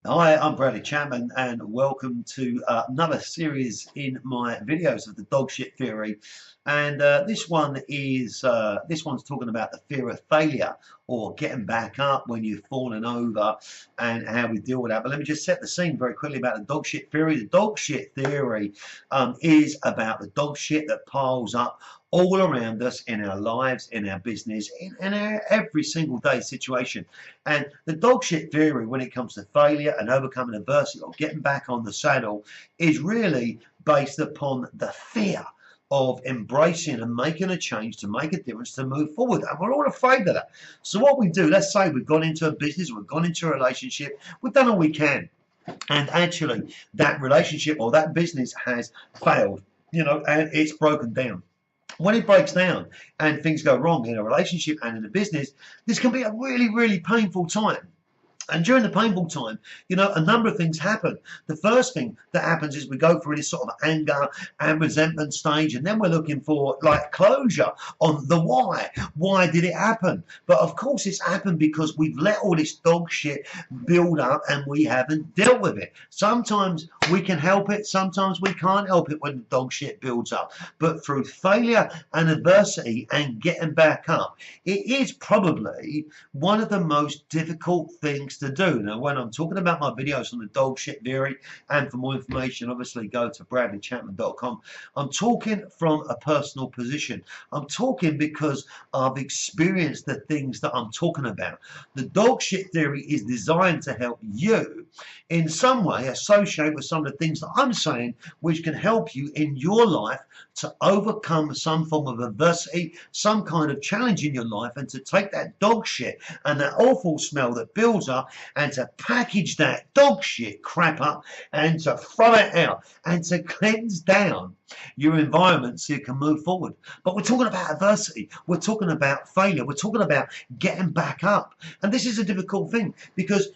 Hi, I'm Bradley Chapman, and welcome to another series in my videos of the dog shit theory. And this one's talking about the fear of failure or getting back up when you've fallen over and how we deal with that. But let me just set the scene very quickly about the dog shit theory. The dog shit theory is about the dog shit that piles up all around us in our lives, in our business, in our every single day situation. And the dog shit theory, when it comes to failure and overcoming adversity or getting back on the saddle, is really based upon the fear of embracing and making a change to make a difference to move forward. And we're all afraid of that. So what we do, let's say we've gone into a business, we've gone into a relationship, we've done all we can. And actually that relationship or that business has failed, and it's broken down. When it breaks down and things go wrong in a relationship and in a business, this can be a really, really painful time. And during the painful time, a number of things happen. The first thing that happens is we go through this sort of anger and resentment stage, and then we're looking for like closure on the why. Why did it happen? But of course it's happened because we've let all this dog shit build up and we haven't dealt with it. Sometimes we can help it, sometimes we can't help it when the dog shit builds up. But through failure and adversity and getting back up, it is probably one of the most difficult things to do. Now, when I'm talking about my videos on the dog shit theory, and for more information, obviously go to bradleychapman.com. I'm talking from a personal position. I'm talking because I've experienced the things that I'm talking about. The dog shit theory is designed to help you in some way associate with some of the things that I'm saying, which can help you in your life to overcome some form of adversity, some kind of challenge in your life, and to take that dog shit and that awful smell that builds up and to package that dog shit crap up and to throw it out and to cleanse down your environment so you can move forward. But we're talking about adversity, we're talking about failure, we're talking about getting back up. And this is a difficult thing because,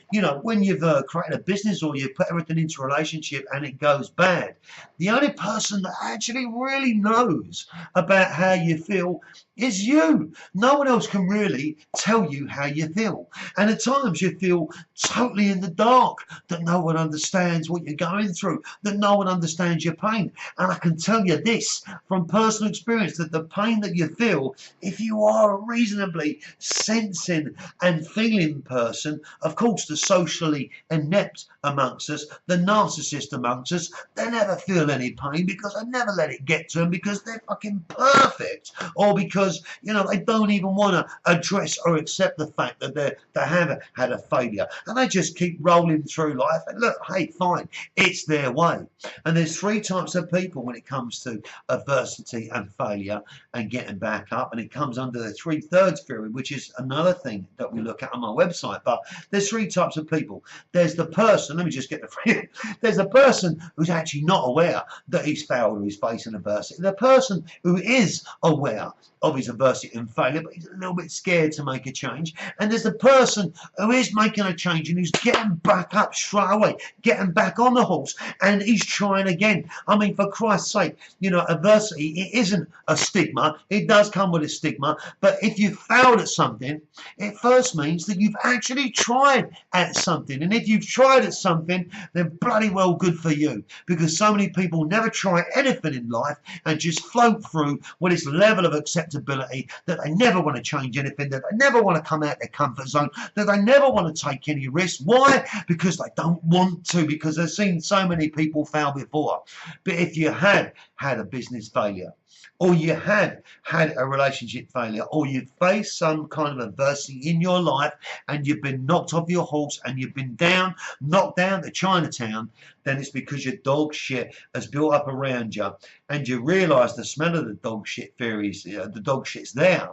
when you've created a business or you've put everything into a relationship and it goes bad, the only person that actually really knows about how you feel is you. No one else can really tell you how you feel. And at times you feel totally in the dark, that no one understands what you're going through, that no one understands your pain. And I can tell you this from personal experience, that the pain that you feel, if you are a reasonably sensing and feeling person, of course the socially inept amongst us, the narcissist amongst us, they never feel any pain because they never let it get to them because they're fucking perfect, or because they don't even want to address or accept the fact that they have had a failure, and they just keep rolling through life and look, hey, fine, it's their way. And there's three types of people when it comes to adversity and failure and getting back up, and it comes under the 3/3 theory, which is another thing that we look at on my website. But there's three types of people. There's the person, let me just get the three. There's the person who's actually not aware that he's failed or he's facing adversity. The person who is aware of his adversity and failure, but he's a little bit scared to make a change. And there's the person who is making a change and who's getting back up straight away, getting back on the horse, and he's trying again. I mean, for Christ's sake, adversity, it isn't a stigma. It does come with a stigma, but if you failed at something, it first means that you've actually tried at something. And if you've tried at something, then bloody well good for you, because so many people never try anything in life and just float through with this level of acceptability that they never want to change anything, that they never want to come out their comfort zone, that they never want to take any risks. Why? Because they don't want to, because they've seen so many people fail before. But if you had had a business failure, or you had had a relationship failure, or you've faced some kind of adversity in your life and you've been knocked off your horse and you've been knocked down to Chinatown, then it's because your dog shit has built up around you and you realise the smell of the dog shit theories, the dog shit's there.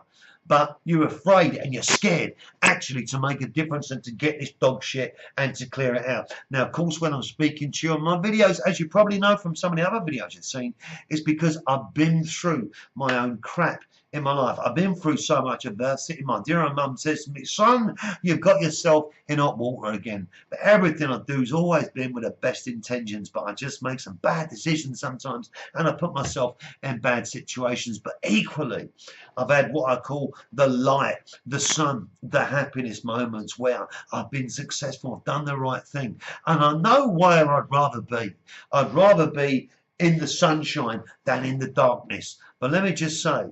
But you're afraid and you're scared actually to make a difference and to get this dog shit and to clear it out. Now, of course, when I'm speaking to you on my videos, as you probably know from some of the other videos you've seen, it's because I've been through my own crap in my life. I've been through so much adversity. My dear old mum says to me, son, you've got yourself in hot water again. But everything I do has always been with the best intentions, but I just make some bad decisions sometimes, and I put myself in bad situations. But equally, I've had what I call the light, the sun, the happiness moments where I've been successful, I've done the right thing. And I know where I'd rather be. I'd rather be in the sunshine than in the darkness. But let me just say,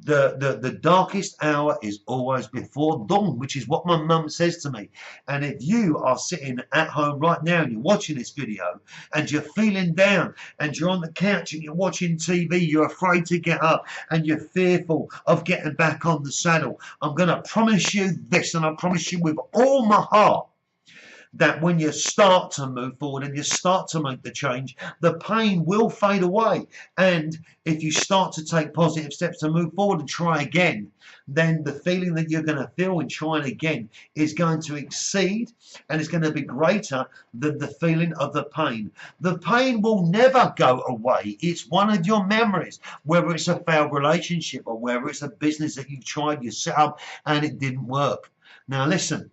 the darkest hour is always before dawn, which is what my mum says to me. And if you are sitting at home right now and you're watching this video and you're feeling down and you're on the couch and you're watching TV, you're afraid to get up and you're fearful of getting back on the saddle, I'm going to promise you this, and I promise you with all my heart, that when you start to move forward and you start to make the change, the pain will fade away. And if you start to take positive steps to move forward and try again, then the feeling that you're going to feel in trying again is going to exceed, and it's going to be greater than the feeling of the pain. The pain will never go away. It's one of your memories, whether it's a failed relationship or whether it's a business that you tried, you set up and it didn't work. Now listen,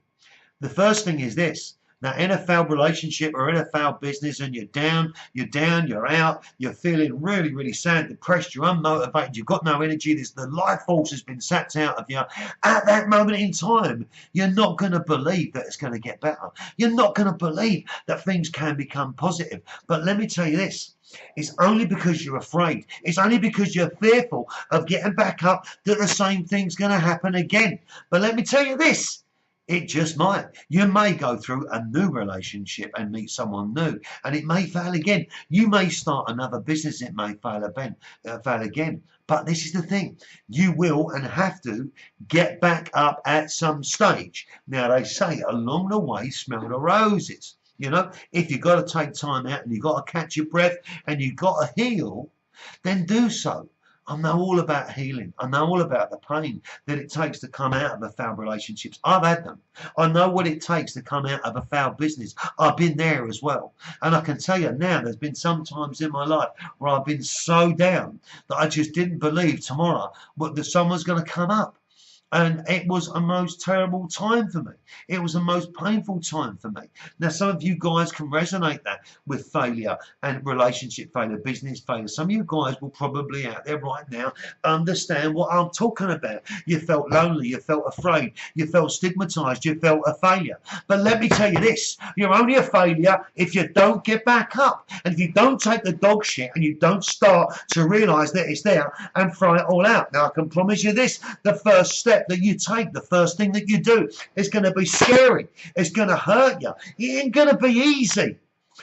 the first thing is this. Now, in a failed relationship or in a failed business and you're down, you're out, you're feeling really, really sad, depressed, you're unmotivated, you've got no energy, the life force has been sapped out of you. At that moment in time, you're not going to believe that it's going to get better. You're not going to believe that things can become positive. But let me tell you this. It's only because you're afraid. It's only because you're fearful of getting back up that the same thing's going to happen again. But let me tell you this. It just might. You may go through a new relationship and meet someone new, and it may fail again. You may start another business, it may fail again. But this is the thing. You will and have to get back up at some stage. Now, they say along the way, smell the roses. You know, if you've got to take time out and you've got to catch your breath and you've got to heal, then do so. I know all about healing. I know all about the pain that it takes to come out of a failed relationships. I've had them. I know what it takes to come out of a failed business. I've been there as well. And I can tell you now, there's been some times in my life where I've been so down that I just didn't believe tomorrow that someone's going to come up. And it was a most terrible time for me. It was a most painful time for me. Now, some of you guys can resonate that with failure and relationship failure, business failure. Some of you guys will probably out there right now understand what I'm talking about. You felt lonely, you felt afraid, you felt stigmatized, you felt a failure. But let me tell you this, you're only a failure if you don't get back up. And if you don't take the dog shit and you don't start to realize that it's there and throw it all out. Now, I can promise you this, the first step that you take, the first thing that you do, is going to be scary. It's going to hurt you. It ain't going to be easy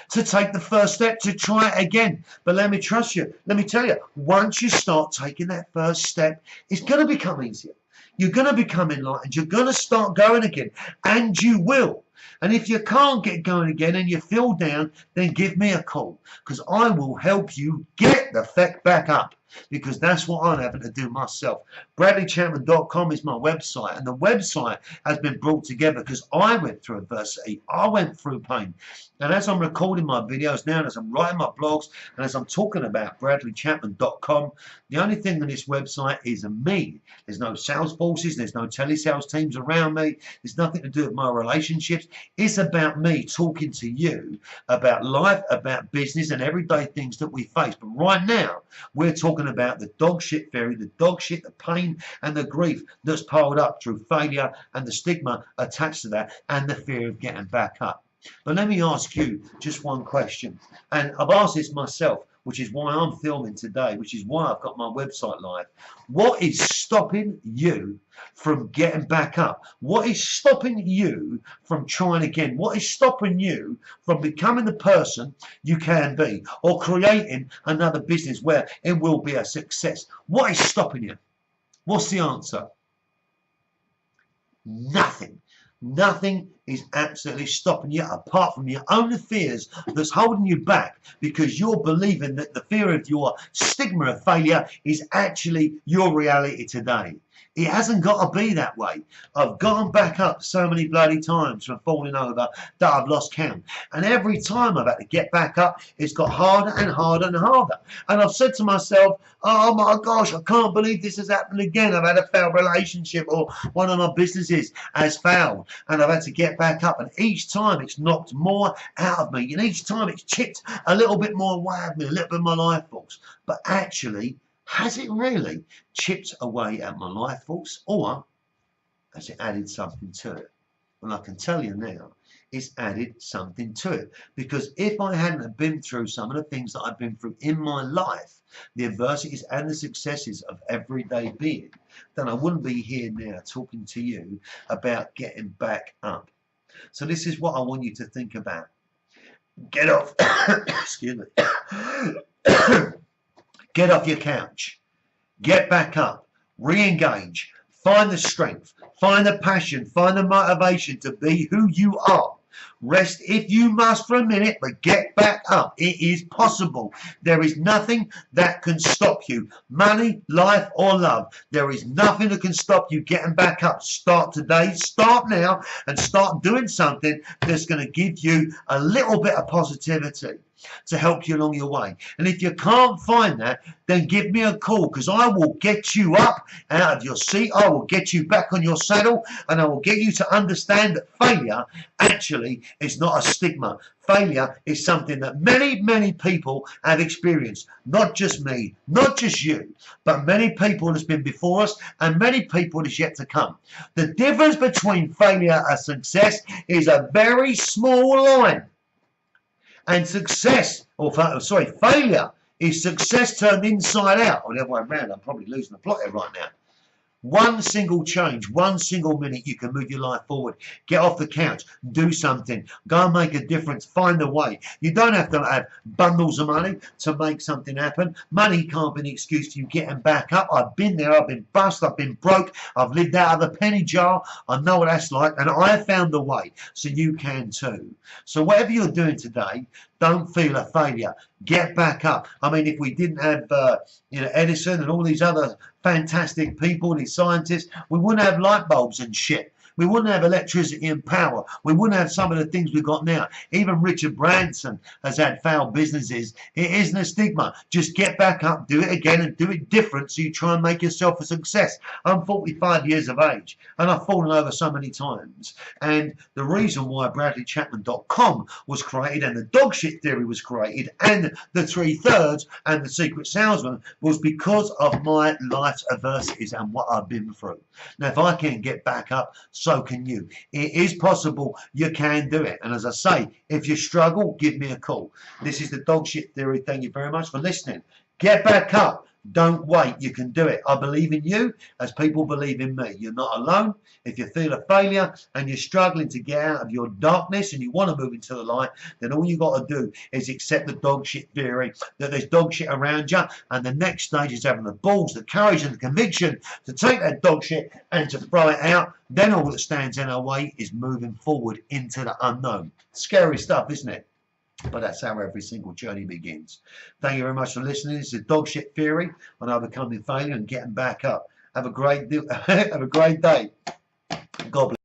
to take the first step to try it again. But let me trust you. Let me tell you, once you start taking that first step, it's going to become easier. You're going to become enlightened. You're going to start going again. And you will. And if you can't get going again and you feel down, then give me a call, because I will help you get the feck back up, because that's what I'm having to do myself. BradleyChapman.com is my website, and the website has been brought together because I went through adversity. I went through pain. And as I'm recording my videos now, and as I'm writing my blogs, and as I'm talking about BradleyChapman.com, the only thing on this website is me. There's no sales forces, there's no telesales teams around me, there's nothing to do with my relationships. It's about me talking to you about life, about business, and everyday things that we face. But right now, we're talking about the dog shit theory, the dog shit, the pain, and the grief that's piled up through failure and the stigma attached to that, and the fear of getting back up. But let me ask you just one question, and I've asked this myself, which is why I'm filming today, which is why I've got my website live. What is stopping you from getting back up? What is stopping you from trying again? What is stopping you from becoming the person you can be, or creating another business where it will be a success? What is stopping you? What's the answer? Nothing. Nothing is absolutely stopping you apart from your own fears that's holding you back, because you're believing that the fear of your stigma of failure is actually your reality today. It hasn't got to be that way. I've gone back up so many bloody times from falling over that I've lost count. And every time I've had to get back up, it's got harder and harder and harder. And I've said to myself, oh my gosh, I can't believe this has happened again. I've had a failed relationship, or one of my businesses has failed, and I've had to get back up. And each time it's knocked more out of me. And each time it's chipped a little bit more away at me, a little bit of my life force. But actually, has it really chipped away at my life force, or has it added something to it? Well, I can tell you now, it's added something to it. Because if I hadn't been through some of the things that I've been through in my life, the adversities and the successes of everyday being, then I wouldn't be here now talking to you about getting back up. So this is what I want you to think about. Get off, excuse me. Get off your couch, get back up, re-engage, find the strength, find the passion, find the motivation to be who you are. Rest if you must for a minute, but get back up. It is possible. There is nothing that can stop you. Money, life, or love. There is nothing that can stop you getting back up. Start today, start now, and start doing something that's going to give you a little bit of positivity to help you along your way. And if you can't find that, then give me a call, because I will get you up out of your seat. I will get you back on your saddle, and I will get you to understand that failure actually is not a stigma. Failure is something that many, many people have experienced. Not just me, not just you, but many people that's been before us, and many people that's yet to come. The difference between failure and success is a very small line. And success, or sorry, failure is success turned inside out. Or the other way around, I'm probably losing the plot here right now. One single change, one single minute, you can move your life forward. Get off the couch, do something, go and make a difference, find a way. You don't have to have bundles of money to make something happen. Money can't be an excuse to you getting back up. I've been there, I've been bust, I've been broke, I've lived out of a penny jar. I know what that's like, and I have found a way, so you can too. So whatever you're doing today, don't feel a failure. Get back up. I mean, if we didn't have Edison and all these other fantastic people, these scientists, we wouldn't have light bulbs and shit. We wouldn't have electricity and power. We wouldn't have some of the things we've got now. Even Richard Branson has had failed businesses. It isn't a stigma. Just get back up, do it again, and do it different, so you try and make yourself a success. I'm 45 years of age, and I've fallen over so many times. And the reason why BradleyChapman.com was created, and the dog shit theory was created, and the 3/3 and the secret salesman, was because of my life's adversities and what I've been through. Now, if I can get back up, so can you. It is possible. You can do it. And as I say, if you struggle, give me a call. This is the dog shit theory. Thank you very much for listening. Get back up. Don't wait. You can do it. I believe in you as people believe in me. You're not alone. If you feel a failure and you're struggling to get out of your darkness and you want to move into the light, then all you got to do is accept the dog shit theory, that there's dog shit around you, and the next stage is having the balls, the courage and the conviction to take that dog shit and to throw it out. Then all that stands in our way is moving forward into the unknown. Scary stuff, isn't it? But that's how every single journey begins. Thank you very much for listening. This is dog shit theory on overcoming failure and getting back up. Have a great day. God bless.